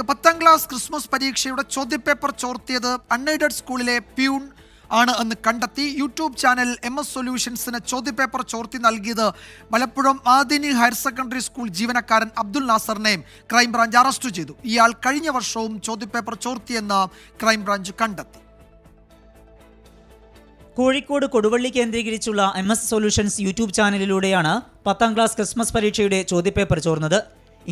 10ാം class Christmas പരീക്ഷയുടെ ചോദ്യപേപ്പർ ചോർത്തിയത് unaided സ്കൂളിലെ പ്യൂൺ ആണ് എന്ന് കണ്ടെത്തി. യൂട്യൂബ് ചാനൽ MS സൊല്യൂഷൻസിന് ചോദ്യപേപ്പർ ചോർത്തി നൽകിയത് Malappuram Madani higher secondary school ജീവനക്കാരൻ അബ്ദുൽ നാസറിനെയും ക്രൈംബ്രാഞ്ച് അറസ്റ്റ് ചെയ്തു. ഇയാൾ കഴിഞ്ഞ വർഷവും ചോദ്യപേപ്പർ ചോർത്തിയെന്ന് ക്രൈംബ്രാഞ്ച് കണ്ടെത്തി. കോഴിക്കോട് കൊടുവള്ളി കേന്ദ്രീകരിച്ചുള്ള MS സൊല്യൂഷൻസ് യൂട്യൂബ് ചാനലിലൂടെയാണ് 10ാം ക്ലാസ് ക്രിസ്മസ് പരീക്ഷയുടെ ചോദ്യപേപ്പർ ചോർന്നത്.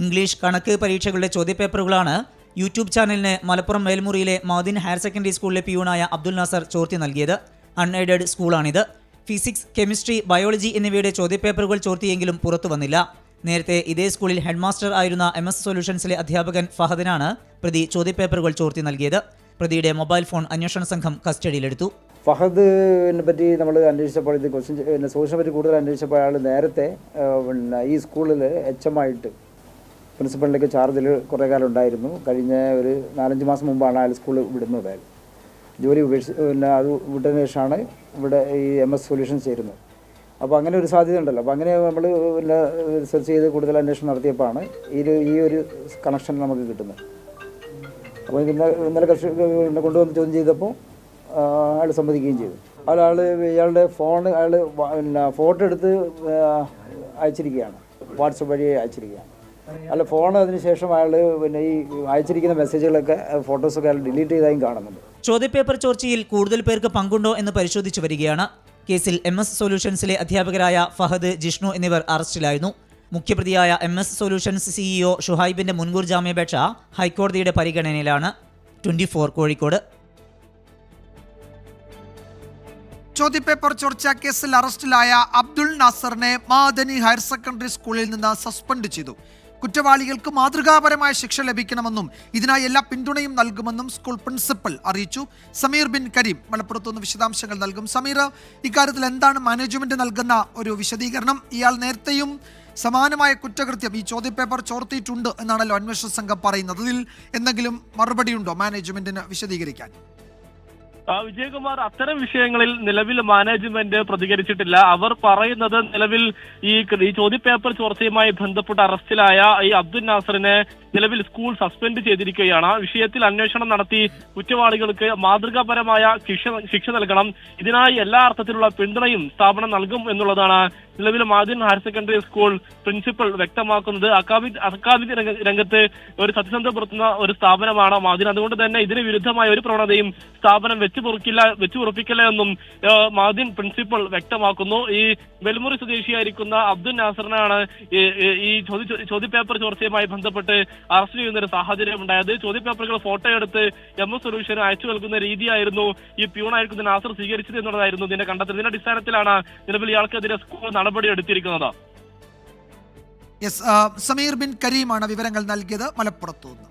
ഇംഗ്ലീഷ്, കണക്ക് പരീക്ഷകളുടെ ചോദ്യപേപ്പറുകളാണ് യൂട്യൂബ് ചാനലിന് മലപ്പുറം മേൽമുറിയിലെ മാദിൻ ഹയർ സെക്കൻഡറി സ്കൂളിലെ പിയൂണായ അബ്ദുൽ നാസർ ചോർത്തി നൽകിയത്. അൺഎയ്ഡഡ് സ്കൂളാണിത്. ഫിസിക്സ്, കെമിസ്ട്രി, ബയോളജി എന്നിവയുടെ ചോദ്യപേപ്പറുകൾ ചോർത്തിയെങ്കിലും പുറത്തു വന്നില്ല. നേരത്തെ ഇതേ സ്കൂളിൽ ഹെഡ്മാസ്റ്റർ ആയിരുന്ന MS സൊല്യൂഷൻസിലെ അധ്യാപകൻ ഫഹദിനാണ് പ്രതി ചോദ്യപേപ്പറുകൾ ചോർത്തി നൽകിയത്. പ്രതിയുടെ മൊബൈൽ ഫോൺ അന്വേഷണ സംഘം കസ്റ്റഡിയിലെടുത്തു. ഫഹദിനെ പറ്റി നമ്മൾ അന്വേഷിച്ചപ്പോൾ, ഇത് സോഷ്യൽ പറ്റി കൂടുതൽ അന്വേഷിച്ചപ്പോൾ അയാൾ നേരത്തെ ഈ സ്കൂളിൽ HM ആയിട്ട് പ്രിൻസിപ്പളിലേക്ക് ചാർജിൽ കുറേ കാലം ഉണ്ടായിരുന്നു. കഴിഞ്ഞ ഒരു 4-5 മാസം മുമ്പാണ് അയാൾ സ്കൂൾ വിടുന്നത്. അയാൾ ജോലി അത് വിട്ടതിന് ശേഷമാണ് ഇവിടെ ഈ MS സൊല്യൂഷൻസ് ചേരുന്നത്. അപ്പോൾ അങ്ങനെ ഒരു സാധ്യത ഉണ്ടല്ലോ. അപ്പോൾ അങ്ങനെ നമ്മൾ റിസർച്ച് ചെയ്ത് കൂടുതൽ അന്വേഷണം നടത്തിയപ്പോഴാണ് ഈ ഒരു കണക്ഷൻ നമുക്ക് കിട്ടുന്നത്. അപ്പോൾ ഇന്നലെ കൊണ്ടുവന്ന് ചോദ്യം ചെയ്തപ്പോൾ അയാൾ സമ്മതിക്കുകയും ചെയ്തു. ഇയാളുടെ ഫോൺ അയാൾ ഫോട്ടോ എടുത്ത് അയച്ചിരിക്കുകയാണ്, വാട്സപ്പ് വഴി അയച്ചിരിക്കുകയാണ്. ഫോൺ അതിനുശേഷം അയാൾ ഈ അയച്ചിരിക്കുന്ന മെസ്സേജുകളൊക്കെ, ഫോട്ടോസൊക്കെ അയാൾ ഡിലീറ്റ് ചെയ്തായും കാണുന്നുണ്ട്. ചോദ്യപേപ്പർ ചോർച്ചയിൽ കൂടുതൽ പേർക്ക് പങ്കുണ്ടോ എന്ന് പരിശോധിച്ചു വരികയാണ്. കേസിൽ MS സൊല്യൂഷൻസിലെ അധ്യാപകരായ ഫഹദ്, ജിഷ്ണു എന്നിവർ അറസ്റ്റിലായിരുന്നു. മുഖ്യപ്രതിയായ MS സൊല്യൂഷൻസ് CEO ഷുഹൈബിന്റെ മുൻകൂർ ജാമ്യാപേക്ഷ ഹൈക്കോടതിയുടെ പരിഗണനയിലാണ്. 24 കോഴിക്കോട്. ചോദ്യപേപ്പർ ചോർച്ച കേസിൽ അറസ്റ്റിലായ അബ്ദുൽ നാസറിനെ മാദനി ഹയർ സെക്കൻഡറി സ്കൂളിൽ നിന്ന് സസ്പെൻഡ് ചെയ്തു. കുറ്റവാളികൾക്ക് മാതൃകാപരമായ ശിക്ഷ ലഭിക്കണമെന്നും ഇതിനായി എല്ലാ പിന്തുണയും നൽകുമെന്നും സ്കൂൾ പ്രിൻസിപ്പൽ അറിയിച്ചു. സമീർ ബിൻ കരീം മലപ്പുറത്തുനിന്ന് വിശദാംശങ്ങൾ നൽകും. സമീർ, ഇക്കാര്യത്തിൽ എന്താണ് മാനേജ്മെന്റ് നൽകുന്ന ഒരു വിശദീകരണം? ഇയാൾ നേരത്തെയും സമാനമായ കുറ്റകൃത്യം ഈ ചോദ്യപേപ്പർ ചോർത്തിയിട്ടുണ്ട് എന്നാണല്ലോ അന്വേഷണ സംഘം പറയുന്നത്. ഇതിൽ എന്തെങ്കിലും മറുപടിയുണ്ടോ മാനേജ്മെന്റിന് വിശദീകരിക്കാൻ? വിജയകുമാർ, അത്തരം വിഷയങ്ങളിൽ നിലവിൽ മാനേജ്മെന്റ് പ്രതികരിച്ചിട്ടില്ല. അവർ പറയുന്നത് നിലവിൽ ഈ ചോദ്യപേപ്പർ ചോർച്ചയുമായി ബന്ധപ്പെട്ട് അറസ്റ്റിലായ ഈ അബ്ദുൽ നാസറിനെ നിലവിൽ സ്കൂൾ സസ്പെൻഡ് ചെയ്തിരിക്കുകയാണ്. വിഷയത്തിൽ അന്വേഷണം നടത്തി കുറ്റവാളികൾക്ക് മാതൃകാപരമായ ശിക്ഷ നൽകണം, ഇതിനായി എല്ലാ അർത്ഥത്തിലുള്ള പിന്തുണയും സ്ഥാപനം നൽകും എന്നുള്ളതാണ് നിലവിൽ Madin higher secondary school principal വ്യക്തമാക്കുന്നത്. അക്കാദമിക് രംഗത്ത് ഒരു സത്യസന്ധത പുലർത്തുന്ന ഒരു സ്ഥാപനമാണ് മാദിൻ. അതുകൊണ്ട് തന്നെ ഇതിന് വിരുദ്ധമായ ഒരു പ്രവണതയും സ്ഥാപനം വെച്ചുപുറപ്പിക്കില്ല എന്നും മാദിൻ പ്രിൻസിപ്പൽ വ്യക്തമാക്കുന്നു. ഈ വെൽമുറി സ്വദേശിയായിരിക്കുന്ന അബ്ദുൽ നാസറിനാണ് ഈ ചോദ്യപേപ്പർ ചോർച്ചയുമായി ബന്ധപ്പെട്ട് അറസ്റ്റ് ചെയ്യുന്ന ഒരു സാഹചര്യം ഉണ്ടായത്. ചോദ്യപേപ്പറുകൾ ഫോട്ടോ എടുത്ത് MS സൊല്യൂഷന് അയച്ചു നൽകുന്ന രീതിയായിരുന്നു ഈ പ്യൂണായിരിക്കുന്ന നാസർ സ്വീകരിച്ചത് എന്നുള്ളതായിരുന്നു ഇതിന്റെ കണ്ടെത്തൽ. ഇതിന്റെ അടിസ്ഥാനത്തിലാണ് നിലവിൽ ഇയാൾക്കെതിരെ സ്കൂൾ നടപടി എടുത്തിരിക്കുന്നത്. സമീർ ബിൻ കരീമാണ് വിവരങ്ങൾ നൽകിയത് മലപ്പുറത്തുനിന്ന്.